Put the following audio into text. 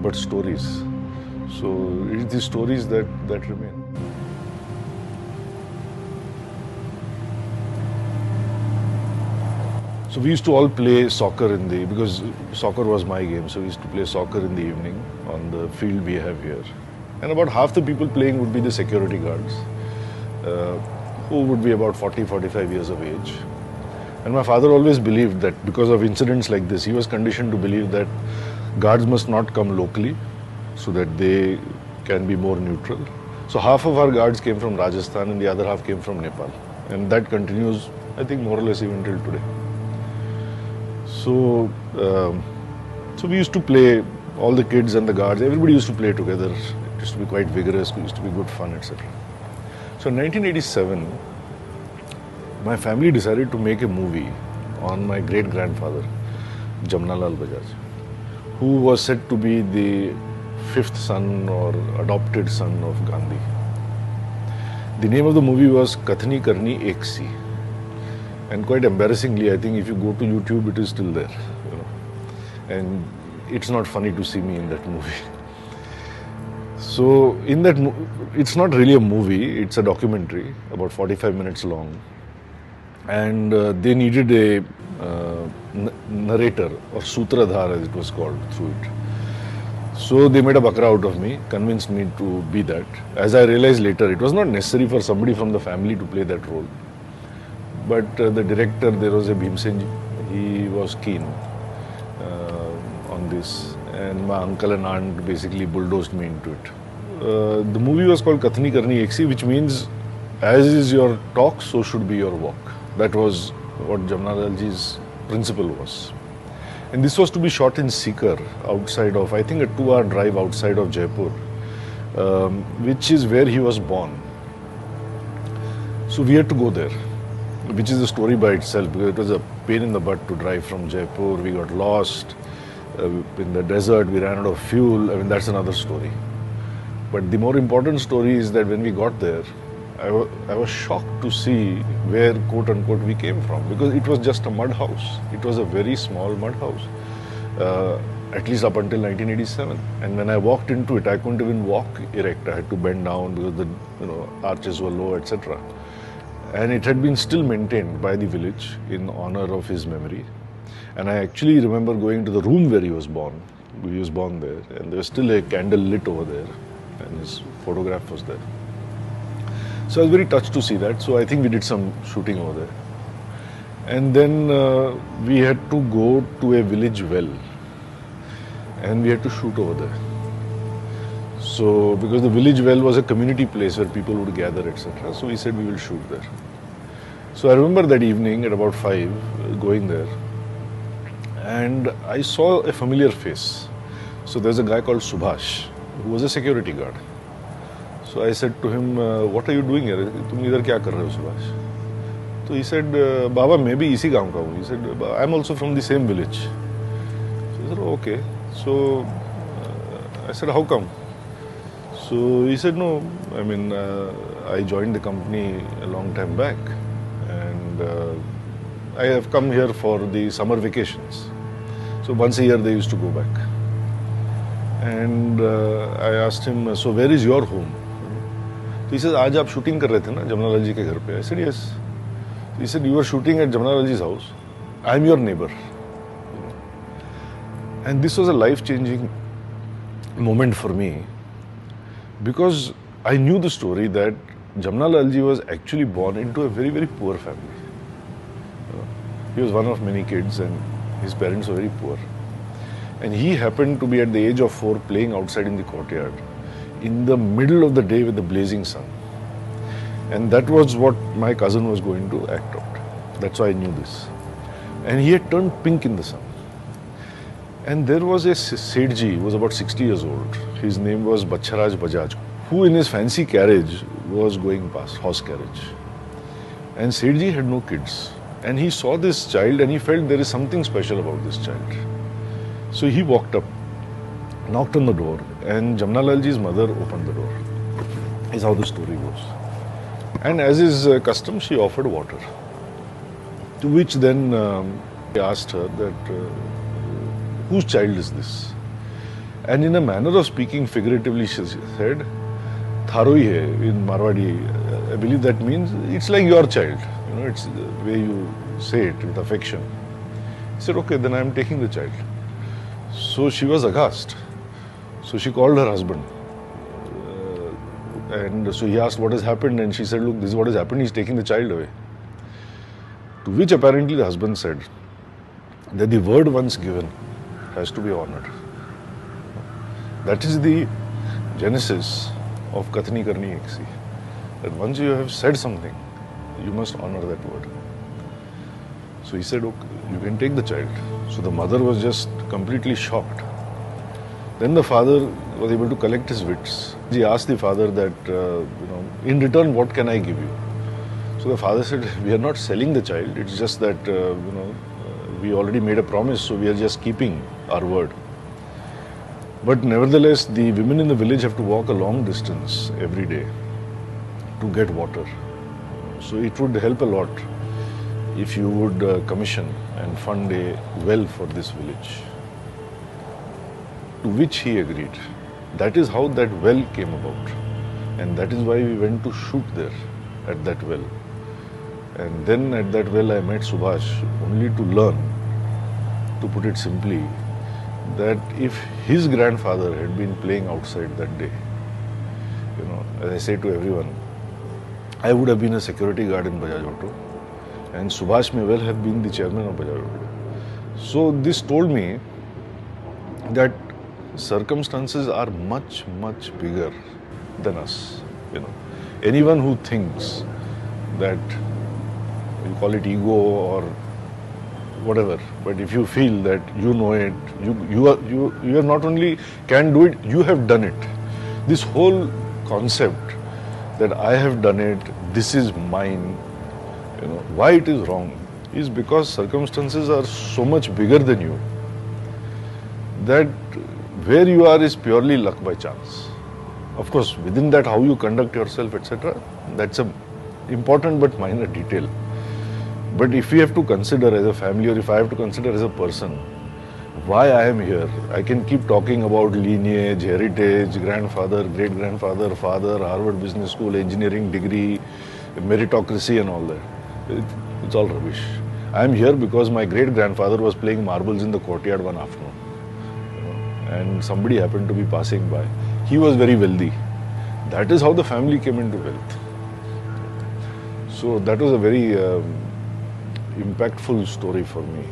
but stories. So it's the stories that remain. So we used to all play soccer because soccer was my game, so we used to play soccer in the evening on the field we have here. And about half the people playing would be the security guards, who would be about 40, 45 years of age. And my father always believed that because of incidents like this, he was conditioned to believe that guards must not come locally so that they can be more neutral. So half of our guards came from Rajasthan and the other half came from Nepal. And that continues, I think, more or less even till today. So we used to play, all the kids and the guards, everybody used to play together. It used to be quite vigorous, it used to be good fun, etc. So in 1987, my family decided to make a movie on my great-grandfather, Jamnalal Bajaj, who was said to be the fifth son or adopted son of Gandhi. The name of the movie was Kathni Karni Ek Si. And quite embarrassingly, I think if you go to YouTube, it is still there. And it's not funny to see me in that movie. So in that, it's not really a movie, it's a documentary, about 45 minutes long. And they needed a narrator, or sutradhar as it was called, through it. So they made a bakra out of me, convinced me to be that. As I realized later, it was not necessary for somebody from the family to play that role. But the director, there was a Bhimsenji, he was keen on this. And my uncle and aunt basically bulldozed me into it. The movie was called Kathni Karni Ek Si, which means as is your talk, so should be your walk. That was what Jamnalalji's principle was. And this was to be shot in Sikar, outside of, I think a 2-hour drive outside of Jaipur, which is where he was born. So we had to go there, which is a story by itself, because it was a pain in the butt to drive from Jaipur. We got lost in the desert, we ran out of fuel. I mean, that's another story. But the more important story is that when we got there, I was shocked to see where, quote unquote, we came from, because it was just a mud house. It was a very small mud house, at least up until 1987. And when I walked into it, I couldn't even walk erect. I had to bend down because the arches were low, etc. And it had been still maintained by the village in honor of his memory. And I actually remember going to the room where he was born. He was born there, and there was still a candle lit over there, and his photograph was there. So I was very touched to see that. So I think we did some shooting over there. And then we had to go to a village well, and we had to shoot over there. So because the village well was a community place where people would gather, etc. So we said we will shoot there. So I remember that evening at about 5, going there, and I saw a familiar face. So there's a guy called Subhash, who was a security guard. So I said to him, what are you doing here? तुम इधर क्या कर रहे हो, Subhash? So he said, Baba, maybe इसी गांव का हूँ. He said, I'm also from the same village. So I said, oh, okay. So I said, how come? So he said, no, I mean, I joined the company a long time back, and I have come here for the summer vacations. So once a year they used to go back. And I asked him, so where is your home? So he said, आज आप shooting कर रहे थे ना जमनालाल जी के घर पे? I said, yes. He said, you were shooting at Jamnalal ji's house. I am your neighbor. And this was a life-changing moment for me, because I knew the story that Jamnalal ji was actually born into a very, very poor family. He was one of many kids, and his parents were very poor. And he happened to be at the age of 4 playing outside in the courtyard in the middle of the day with the blazing sun. And that was what my cousin was going to act out. That's why I knew this. And he had turned pink in the sun. And there was a Sethji who was about 60 years old. His name was Rajeev Bajaj, who in his fancy carriage was going past, horse carriage. And Sethji had no kids. And he saw this child and he felt there is something special about this child. So he walked up, knocked on the door, and Jamnalal ji's mother opened the door. Is how the story goes. And as is custom, she offered water. To which then I asked her that, whose child is this? And in a manner of speaking figuratively, she said, Tharoi hai in Marwadi. I believe that means it's like your child. It's the way you say it with affection. He said, okay, then I'm taking the child. So she was aghast. So she called her husband. And so he asked what has happened, and she said, look, this is what has happened, he's taking the child away. To which apparently the husband said that the word once given has to be honored. That is the genesis of Kathni Karni Eksi. That once you have said something, you must honor that word. So he said, okay, you can take the child. So the mother was just completely shocked. Then the father was able to collect his wits. He asked the father that, in return, what can I give you? So the father said, we are not selling the child. It's just that, we already made a promise, so we are just keeping our word. But nevertheless, the women in the village have to walk a long distance every day to get water. So it would help a lot if you would commission and fund a well for this village. To which he agreed. That is how that well came about. And that is why we went to shoot there at that well. And then at that well I met Subhash only to learn, to put it simply, that if his grandfather had been playing outside that day, as I say to everyone, I would have been a security guard in Bajaj Auto, and Subhash may well have been the chairman of Bajaj Auto. So this told me that circumstances are much, much bigger than us. Anyone who thinks that you call it ego or whatever, but if you feel that you know it, you are not only can do it, you have done it. This whole concept that I have done it, this is mine, why it is wrong is because circumstances are so much bigger than you that where you are is purely luck by chance. Of course, within that, how you conduct yourself, etc., that's a important but minor detail. But if we have to consider as a family, or if I have to consider as a person, why I am here, I can keep talking about lineage, heritage, grandfather, great-grandfather, father, Harvard Business School, engineering degree, meritocracy and all that. It's all rubbish. I am here because my great-grandfather was playing marbles in the courtyard one afternoon. And somebody happened to be passing by. He was very wealthy. That is how the family came into wealth. So that was a very impactful story for me.